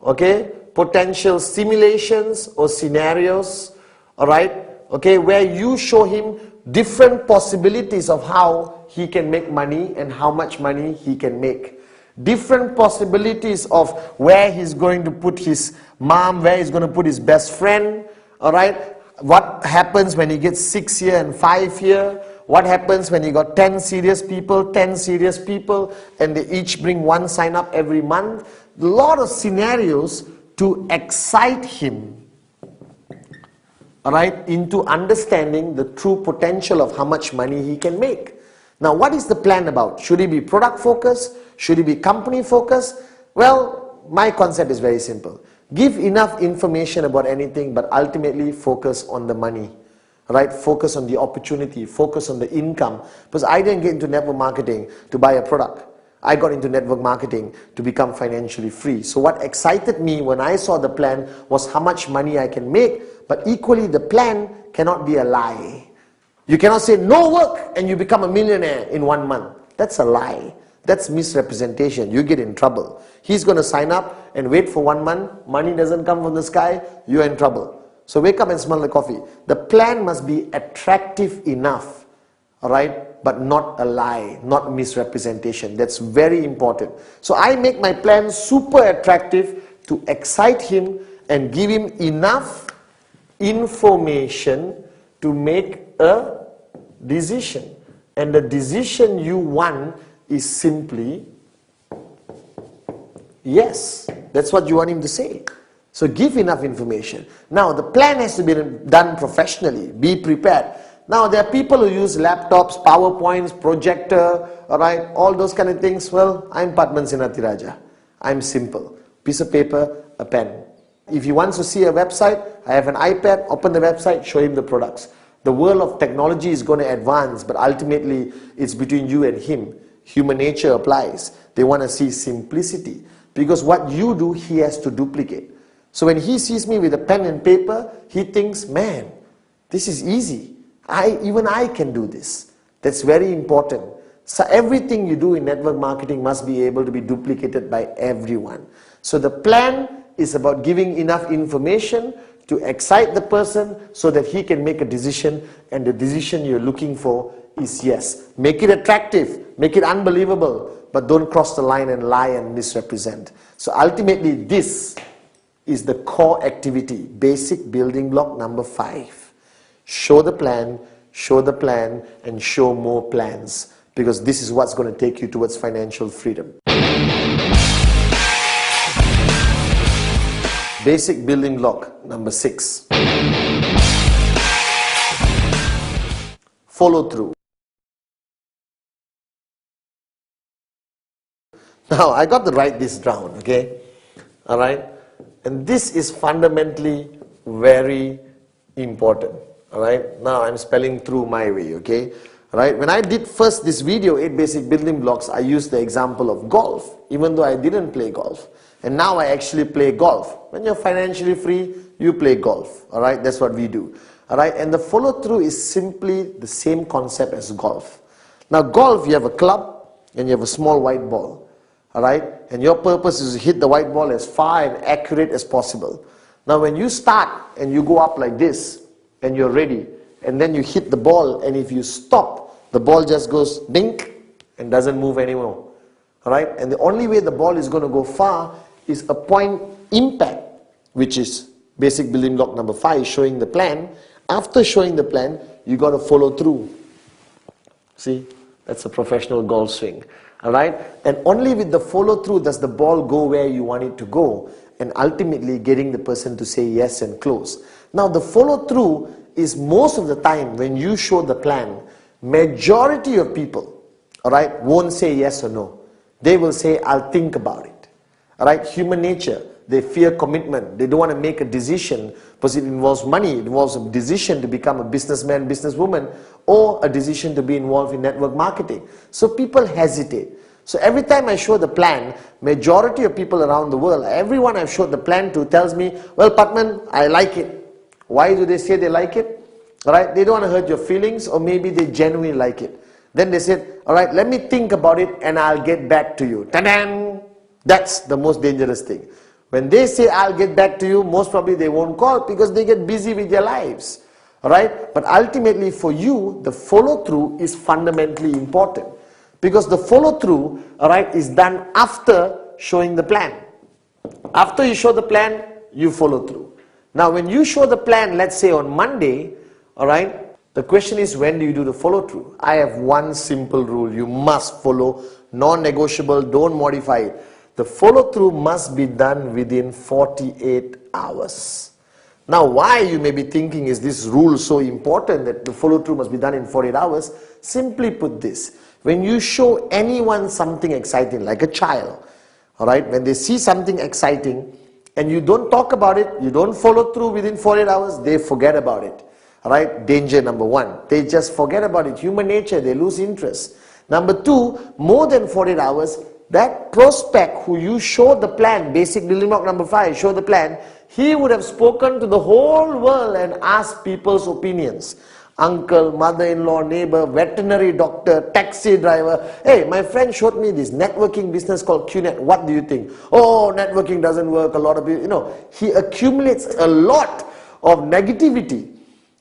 okay? Potential simulations or scenarios, all right? Okay, where you show him different possibilities of how he can make money and how much money he can make. Different possibilities of where he's going to put his mom, where he's going to put his best friend, all right? What happens when he gets 6 year and 5 year? What happens when he got 10 serious people, and they each bring 1 sign up every month? A lot of scenarios to excite him, all right, into understanding the true potential of how much money he can make. Now, what is the plan about? Should it be product focused? Should it be company focused? Well, my concept is very simple. Give enough information about anything, but ultimately focus on the money, right? Focus on the opportunity, focus on the income. Because I didn't get into network marketing to buy a product. I got into network marketing to become financially free. So what excited me when I saw the plan was how much money I can make, but equally the plan cannot be a lie. You cannot say no work and you become a millionaire in 1 month. That's a lie. That's misrepresentation. You get in trouble. He's going to sign up and wait for 1 month. Money doesn't come from the sky. You're in trouble. So wake up and smell the coffee. The plan must be attractive enough, all right, but not a lie, not misrepresentation. That's very important. So I make my plan super attractive to excite him and give him enough information to make a decision. And the decision you want is simply yes. That's what you want him to say. So give enough information. Now the plan has to be done professionally. Be prepared. Now there are people who use laptops, PowerPoints, projector, alright, all those kind of things. Well, I'm Padman Senathirajah. I'm simple. Piece of paper, a pen. If he wants to see a website, I have an iPad, open the website, show him the products. The world of technology is going to advance, but ultimately it's between you and him. Human nature applies. They want to see simplicity. Because what you do, he has to duplicate. So when he sees me with a pen and paper, he thinks, man, this is easy. Even I can do this. That's very important. So everything you do in network marketing must be able to be duplicated by everyone. So the plan is about giving enough information to excite the person so that he can make a decision, and the decision you're looking for is yes. Make it attractive, make it unbelievable, but don't cross the line and lie and misrepresent. So ultimately this is the core activity, basic building block number 5. Show the plan, and show more plans, because this is what's going to take you towards financial freedom. Basic building block number 6. Follow through. Now, I got to write this down, okay? Alright? And this is fundamentally very important. Alright? Now, I'm spelling through my way, okay? Alright? When I did first this video, 8 basic building blocks, I used the example of golf, even though I didn't play golf. And now I actually play golf. When you're financially free, you play golf. Alright? That's what we do. Alright? And the follow through is simply the same concept as golf. Now golf, you have a club and you have a small white ball. Alright? And your purpose is to hit the white ball as far and accurate as possible. Now when you start and you go up like this and you're ready, and then you hit the ball, and if you stop, the ball just goes dink and doesn't move anymore. Alright? And the only way the ball is going to go far is a point impact, which is basic building block number 5, showing the plan. After showing the plan, you got to follow through. See, that's a professional golf swing. Alright? And only with the follow through does the ball go where you want it to go, and ultimately getting the person to say yes and close. Now the follow through is most of the time when you show the plan, majority of people, alright, won't say yes or no. They will say, I'll think about it. Alright, human nature, they fear commitment. They don't want to make a decision because it involves money. It involves a decision to become a businessman, businesswoman, or a decision to be involved in network marketing. So people hesitate. So every time I show the plan, majority of people around the world, everyone I've showed the plan to tells me, well, Padman, I like it. Why do they say they like it? Alright, they don't want to hurt your feelings, or maybe they genuinely like it. Then they said, alright, let me think about it and I'll get back to you. Ta-da! That's the most dangerous thing. When they say, I'll get back to you, most probably they won't call because they get busy with their lives. Alright? But ultimately for you, the follow through is fundamentally important. Because the follow through, alright, is done after showing the plan. After you show the plan, you follow through. Now when you show the plan, let's say on Monday, alright, the question is, when do you do the follow through? I have one simple rule. You must follow, non-negotiable, don't modify it. The follow through must be done within 48 hours. Now why, you may be thinking, is this rule so important that the follow through must be done in 48 hours? Simply put this, when you show anyone something exciting, like a child, alright, when they see something exciting and you don't talk about it, you don't follow through within 48 hours, they forget about it. Alright, danger number 1. They just forget about it. Human nature, they lose interest. Number 2, more than 48 hours, that prospect who you showed the plan, basic building block number 5, show the plan, he would have spoken to the whole world and asked people's opinions. Uncle, mother-in-law, neighbor, veterinary doctor, taxi driver. Hey, my friend showed me this networking business called QNet. What do you think? Oh, networking doesn't work. A lot of people, he accumulates a lot of negativity.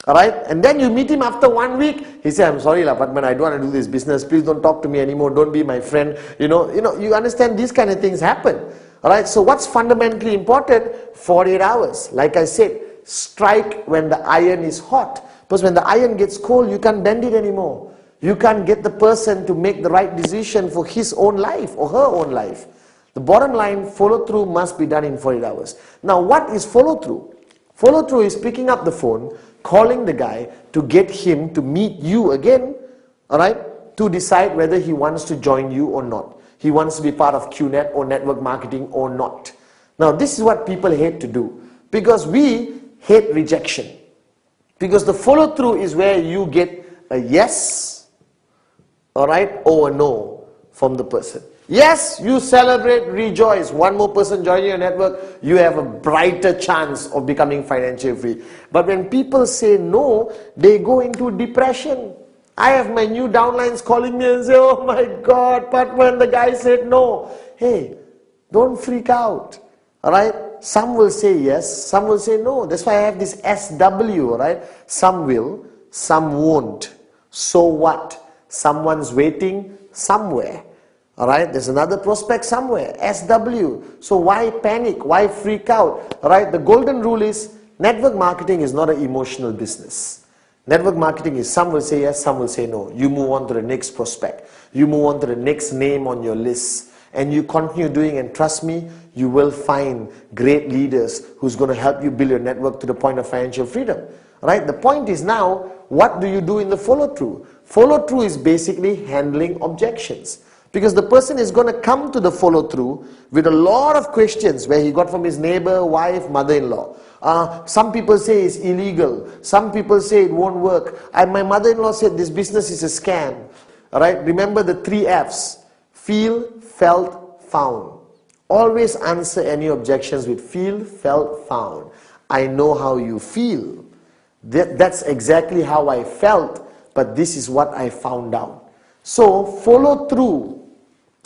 Alright? And then you meet him after 1 week. He said, I'm sorry, Patman, I don't want to do this business. Please don't talk to me anymore. Don't be my friend. You understand these kind of things happen. Alright? So what's fundamentally important? 48 hours. Like I said, strike when the iron is hot. Because when the iron gets cold, you can't bend it anymore. You can't get the person to make the right decision for his own life or her own life. The bottom line, follow through must be done in 48 hours. Now, what is follow through? Follow through is picking up the phone, calling the guy to get him to meet you again, alright, to decide whether he wants to join you or not. He wants to be part of QNet or network marketing or not. Now, this is what people hate to do because we hate rejection. Because the follow through is where you get a yes, alright, or a no from the person. Yes, you celebrate, rejoice. One more person joining your network, you have a brighter chance of becoming financially free. But when people say no, they go into depression. I have my new downlines calling me and say, oh my God, Patman, the guy said no. Hey, don't freak out. Alright? Some will say yes, some will say no. That's why I have this SW, alright? Some will, some won't. So what? Someone's waiting somewhere. Alright, there's another prospect somewhere, SW. So why panic? Why freak out? Alright, the golden rule is network marketing is not an emotional business. Network marketing is some will say yes, some will say no. You move on to the next prospect. You move on to the next name on your list. And you continue doing, and trust me, you will find great leaders who's going to help you build your network to the point of financial freedom. Alright, the point is now, what do you do in the follow through? Follow through is basically handling objections. Because the person is going to come to the follow through with a lot of questions where he got from his neighbor, wife, mother-in-law. Some people say it's illegal. Some people say it won't work. My mother-in-law said this business is a scam. Alright, remember the 3 F's. Feel, felt, found. Always answer any objections with feel, felt, found. I know how you feel. That's exactly how I felt, but this is what I found out. So follow through,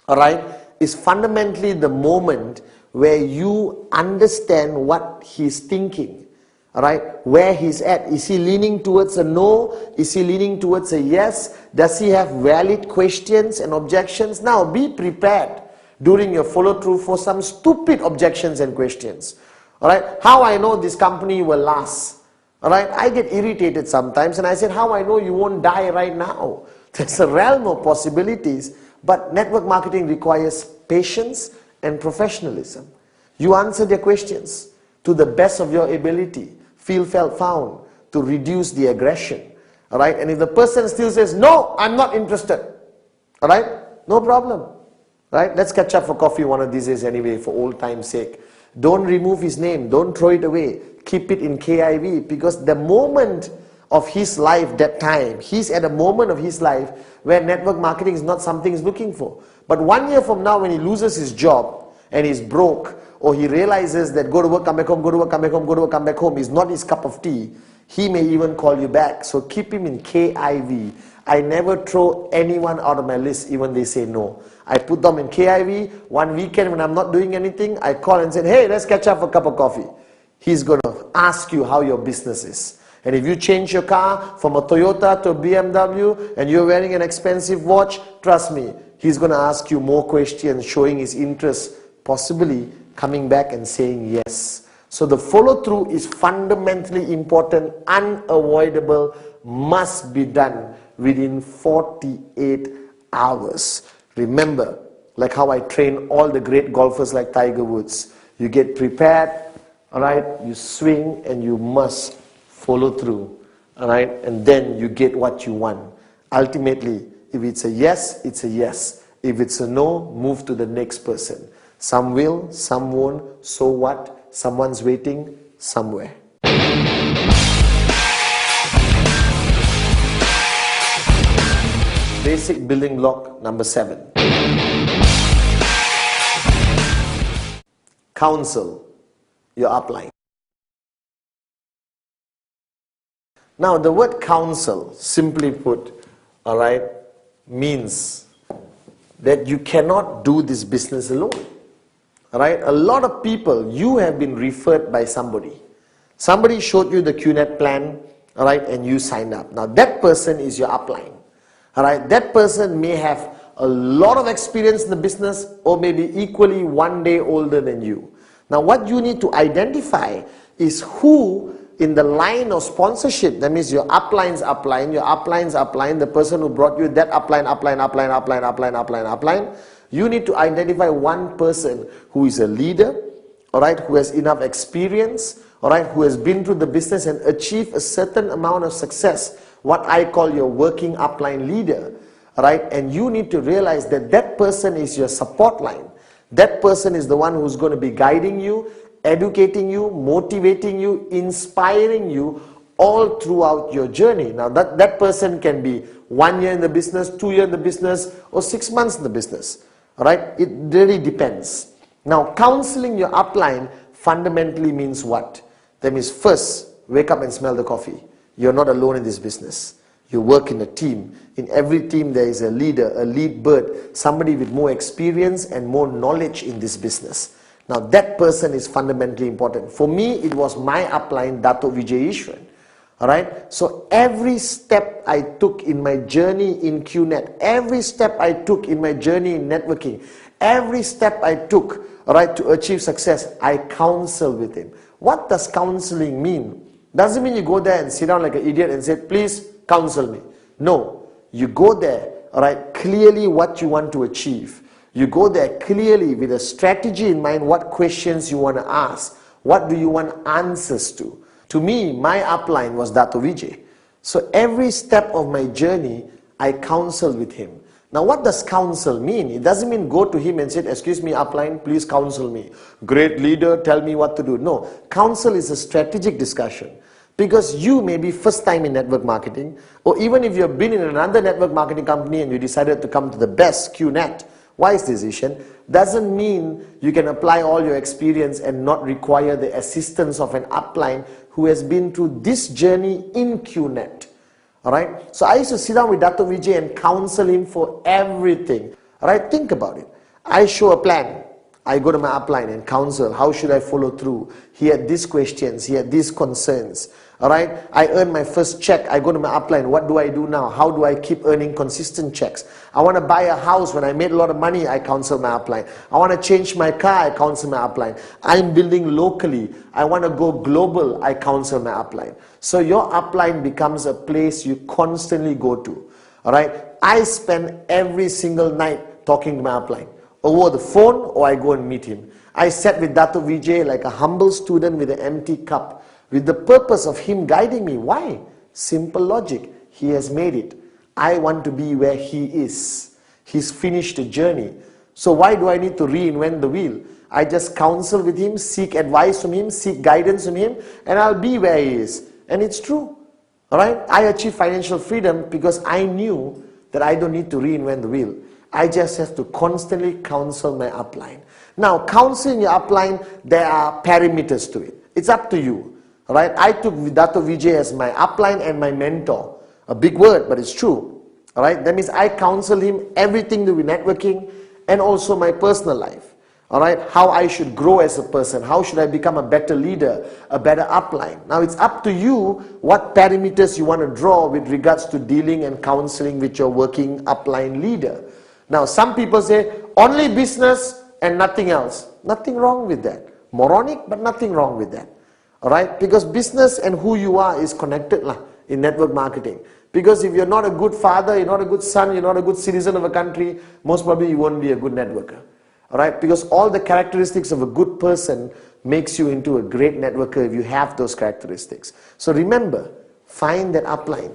alright, is fundamentally the moment where you understand what he's thinking, alright, where he's at. Is he leaning towards a no? Is he leaning towards a yes? Does he have valid questions and objections? Now be prepared during your follow through for some stupid objections and questions. Alright, how I know this company will last? Alright, I get irritated sometimes and I said, how I know you won't die right now? There's a realm of possibilities, but network marketing requires patience and professionalism. You answer their questions to the best of your ability, feel, felt, found, to reduce the aggression. Alright, and if the person still says, no, I'm not interested, alright, no problem. Right? Let's catch up for coffee one of these days anyway, for old time's sake. Don't remove his name, don't throw it away. Keep it in KIV, because the moment of his life, that time, he's at a moment of his life where network marketing is not something he's looking for. But 1 year from now, when he loses his job and he's broke, or he realizes that go to work, come back home, go to work, come back home, go to work, come back home is not his cup of tea, he may even call you back. So keep him in KIV. I never throw anyone out of my list even they say no. I put them in KIV. One weekend when I'm not doing anything, I call and say, hey, let's catch up for a cup of coffee. He's going to ask you how your business is. And if you change your car from a Toyota to a BMW and you're wearing an expensive watch, trust me, he's going to ask you more questions, showing his interest, possibly coming back and saying yes. So the follow through is fundamentally important, unavoidable, must be done within 48 hours. Remember, like how I train all the great golfers like Tiger Woods, you get prepared, alright, you swing and you must follow through, alright, and then you get what you want. Ultimately, if it's a yes, it's a yes. If it's a no, move to the next person. Some will, some won't, so what? Someone's waiting somewhere. Basic building block number 7. Counsel your upline. Now, the word counsel, simply put, all right, means that you cannot do this business alone. All right? A lot of people, you have been referred by somebody. Somebody showed you the QNet plan, all right, and you signed up. Now, that person is your upline. All right? That person may have a lot of experience in the business or maybe equally one day older than you. Now, what you need to identify is who in the line of sponsorship, that means your upline's upline, your upline's upline, the person who brought you that upline, you need to identify one person who is a leader, all right, who has enough experience, all right, who has been through the business and achieved a certain amount of success, what I call your working upline leader, all right, and you need to realize that that person is your support line. That person is the one who's going to be guiding you, educating you, motivating you, inspiring you all throughout your journey. Now that person can be 1 year in the business, 2 years in the business, or 6 months in the business. All right, it really depends. Now, counseling your upline fundamentally means what? That means first, wake up and smell the coffee. You're not alone in this business. You work in a team. In every team there is a leader, a lead bird, somebody with more experience and more knowledge in this business. Now that person is fundamentally important. For me, it was my upline, Dato' Vijay Ishwan. Alright, so every step I took in my journey in QNet, every step I took in my journey in networking, every step I took, alright, to achieve success, I counsel with him. What does counseling mean? Doesn't mean you go there and sit down like an idiot and say, please counsel me. No, you go there, alright, clearly what you want to achieve. You go there clearly with a strategy in mind, what questions you want to ask, what do you want answers to. To me, my upline was Dato' Vijay. So every step of my journey, I counsel with him. Now what does counsel mean? It doesn't mean go to him and say, excuse me upline, please counsel me. Great leader, tell me what to do. No, counsel is a strategic discussion. Because you may be first time in network marketing, or even if you've been in another network marketing company and you decided to come to the best QNet, wise decision, doesn't mean you can apply all your experience and not require the assistance of an upline who has been through this journey in QNet. Alright, so I used to sit down with Dato' Vijay and counsel him for everything. Alright, think about it. I show a plan. I go to my upline and counsel, how should I follow through? He had these questions, he had these concerns. Alright, I earned my first check, I go to my upline, what do I do now? How do I keep earning consistent checks? I want to buy a house, when I made a lot of money, I counsel my upline. I want to change my car, I counsel my upline. I'm building locally, I want to go global, I counsel my upline. So your upline becomes a place you constantly go to. Alright, I spend every single night talking to my upline. Over the phone or I go and meet him. I sat with Dato' Vijay like a humble student with an empty cup, with the purpose of him guiding me. Why? Simple logic. He has made it. I want to be where he is. He's finished the journey. So why do I need to reinvent the wheel? I just counsel with him, seek advice from him, seek guidance from him, and I'll be where he is. And it's true. Alright? I achieved financial freedom because I knew that I don't need to reinvent the wheel. I just have to constantly counsel my upline. Now, counseling your upline, there are parameters to it. It's up to you. Alright, I took Dato' Vijay as my upline and my mentor. A big word, but it's true. Alright, that means I counsel him everything to do with networking and also my personal life. Alright, how I should grow as a person, how should I become a better leader, a better upline. Now it's up to you what parameters you want to draw with regards to dealing and counseling with your working upline leader. Now some people say, only business and nothing else. Nothing wrong with that. Moronic, but nothing wrong with that. Alright, because business and who you are is connected in network marketing. Because if you're not a good father, you're not a good son, you're not a good citizen of a country, most probably you won't be a good networker. Alright, because all the characteristics of a good person makes you into a great networker if you have those characteristics. So remember, find that upline.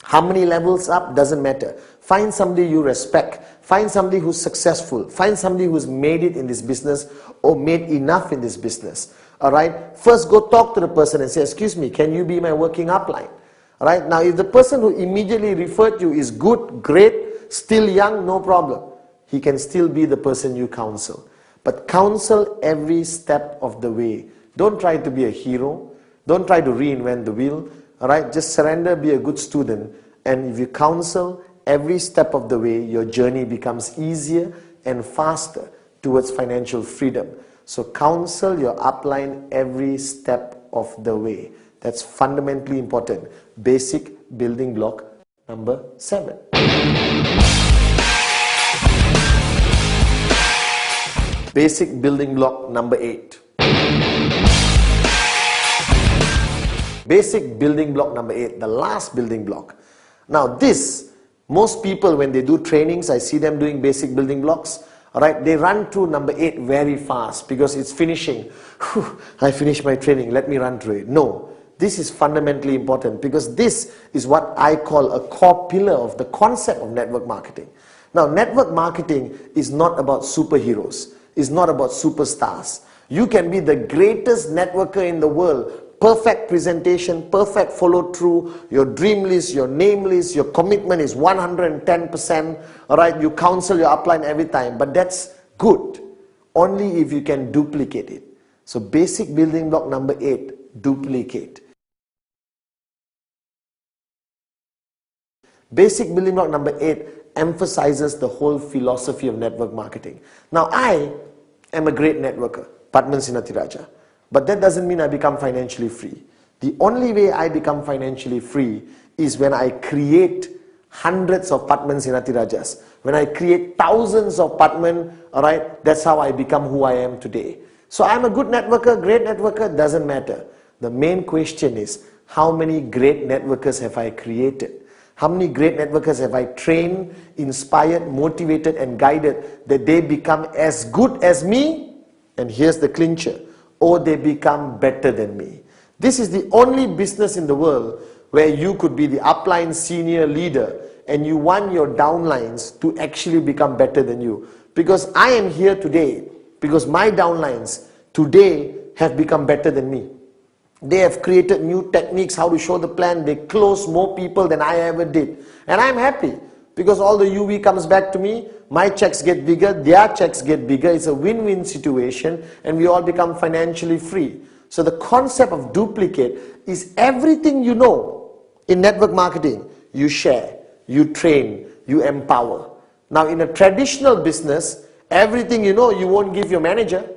How many levels up doesn't matter. Find somebody you respect. Find somebody who's successful. Find somebody who's made it in this business or made enough in this business. Alright, first go talk to the person and say, excuse me, can you be my working upline? Alright, now if the person who immediately referred you is good, great, still young, no problem. He can still be the person you counsel. But counsel every step of the way. Don't try to be a hero. Don't try to reinvent the wheel. All right, just surrender, be a good student, and if you counsel every step of the way, your journey becomes easier and faster towards financial freedom. So counsel your upline every step of the way. That's fundamentally important. Basic building block number 7. Basic building block number 8. Basic building block number 8, the last building block. Now this, most people when they do trainings, I see them doing basic building blocks, alright, they run through number 8 very fast because it's finishing. Whew, I finished my training, let me run through it. No, this is fundamentally important because this is what I call a core pillar of the concept of network marketing. Now network marketing is not about superheroes. Is not about superstars. You can be the greatest networker in the world, perfect presentation, perfect follow through, your dream list, your name list, your commitment is 110%, alright, you counsel your upline every time, but that's good, only if you can duplicate it. So basic building block number 8, duplicate. Basic building block number 8 emphasizes the whole philosophy of network marketing. Now I am a great networker, Padman Sinathiraja, but that doesn't mean I become financially free. The only way I become financially free is when I create hundreds of Padman Sinathirajas. When I create thousands of Padman, alright, that's how I become who I am today. So I'm a good networker, great networker, doesn't matter. The main question is, how many great networkers have I created? How many great networkers have I trained, inspired, motivated and guided that they become as good as me? And here's the clincher, or they become better than me. This is the only business in the world where you could be the upline senior leader and you want your downlines to actually become better than you. Because I am here today because my downlines today have become better than me. They have created new techniques how to show the plan. They close more people than I ever did. And I'm happy because all the UV comes back to me. My checks get bigger, their checks get bigger. It's a win-win situation and we all become financially free. So the concept of duplicate is everything you know in network marketing. You share, you train, you empower. Now in a traditional business, everything you know you won't give your manager.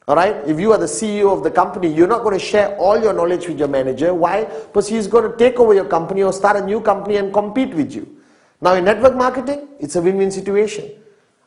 Alright, if you are the CEO of the company, you're not going to share all your knowledge with your manager. Why? Because he's going to take over your company or start a new company and compete with you. Now in network marketing, it's a win-win situation.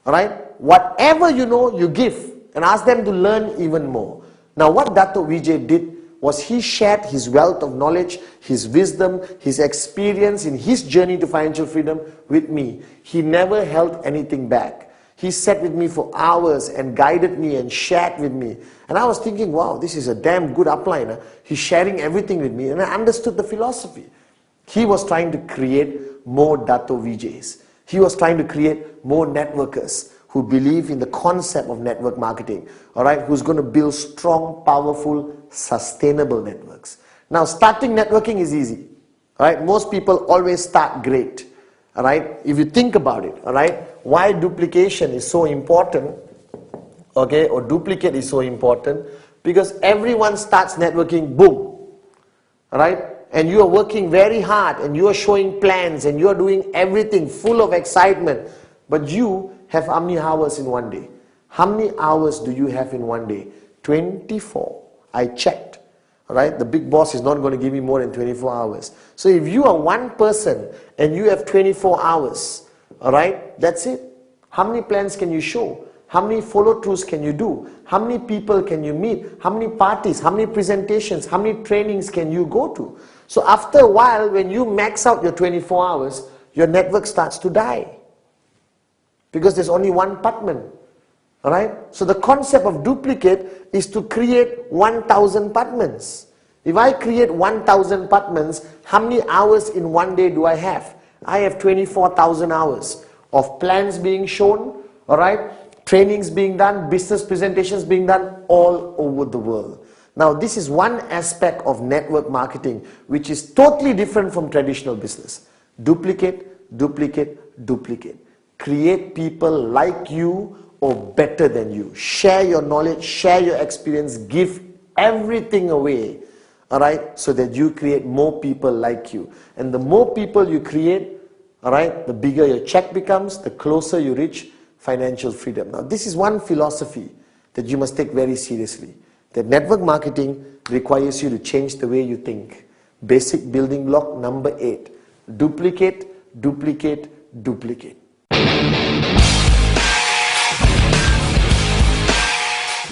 Alright, whatever you know, you give and ask them to learn even more. Now what Dato' Vijay did was he shared his wealth of knowledge, his wisdom, his experience in his journey to financial freedom with me. He never held anything back. He sat with me for hours and guided me and shared with me. And I was thinking, wow, this is a damn good upline. He's sharing everything with me. And I understood the philosophy. He was trying to create more Dato' Vijay's. He was trying to create more networkers who believe in the concept of network marketing. Alright, who's going to build strong, powerful, sustainable networks. Now, starting networking is easy. Alright, most people always start great. Alright, if you think about it, alright, why duplication is so important, okay, or duplicate is so important, because everyone starts networking, boom, alright, and you are working very hard and you are showing plans and you are doing everything full of excitement, but you have how many hours in one day? How many hours do you have in one day? 24. I checked. Alright, the big boss is not going to give me more than 24 hours. So if you are one person and you have 24 hours, alright, that's it. How many plans can you show? How many follow-throughs can you do? How many people can you meet? How many parties? How many presentations? How many trainings can you go to? So after a while, when you max out your 24 hours, your network starts to die. Because there's only one Padman. Alright? So the concept of duplicate is to create 1,000 Padmans. If I create 1,000 Padmans, how many hours in one day do I have? I have 24,000 hours of plans being shown, alright? Trainings being done, business presentations being done all over the world. Now this is one aspect of network marketing which is totally different from traditional business. Duplicate, duplicate, duplicate. Create people like you or better than you. Share your knowledge, share your experience, give everything away, all right, so that you create more people like you. And the more people you create, all right, the bigger your check becomes, the closer you reach financial freedom. Now, this is one philosophy that you must take very seriously, that network marketing requires you to change the way you think. Basic building block number 8, duplicate, duplicate, duplicate.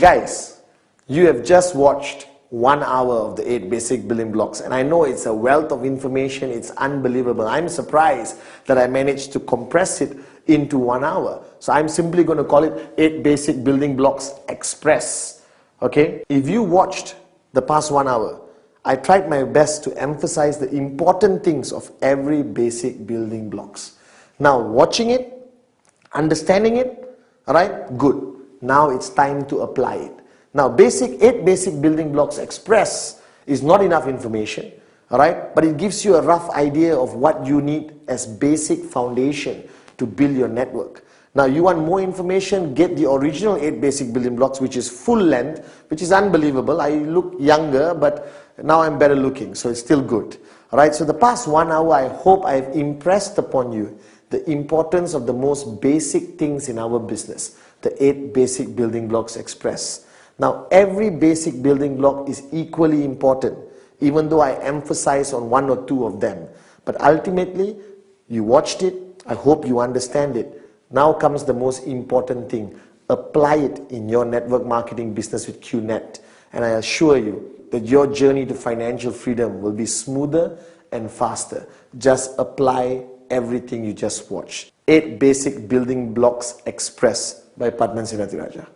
Guys, you have just watched 1 hour of the 8 basic building blocks, and I know it's a wealth of information, it's unbelievable. I'm surprised that I managed to compress it into 1 hour. So I'm simply going to call it 8 basic building blocks express. Okay? If you watched the past 1 hour, I tried my best to emphasize the important things of every basic building blocks. Now, watching it, understanding it, alright, good. Now it's time to apply it. Now, 8 basic building blocks express is not enough information, alright, but it gives you a rough idea of what you need as basic foundation to build your network. Now, you want more information, get the original 8 basic building blocks, which is full length, which is unbelievable. I look younger, but now I'm better looking, so it's still good. Alright, so the past 1 hour, I hope I've impressed upon you the importance of the most basic things in our business, the 8 basic building blocks express. Now, every basic building block is equally important, even though I emphasize on 1 or 2 of them. But ultimately, you watched it, I hope you understand it. Now comes the most important thing. Apply it in your network marketing business with QNet. And I assure you that your journey to financial freedom will be smoother and faster. Just apply everything you just watched. 8 basic building blocks express by Padman Senathirajah.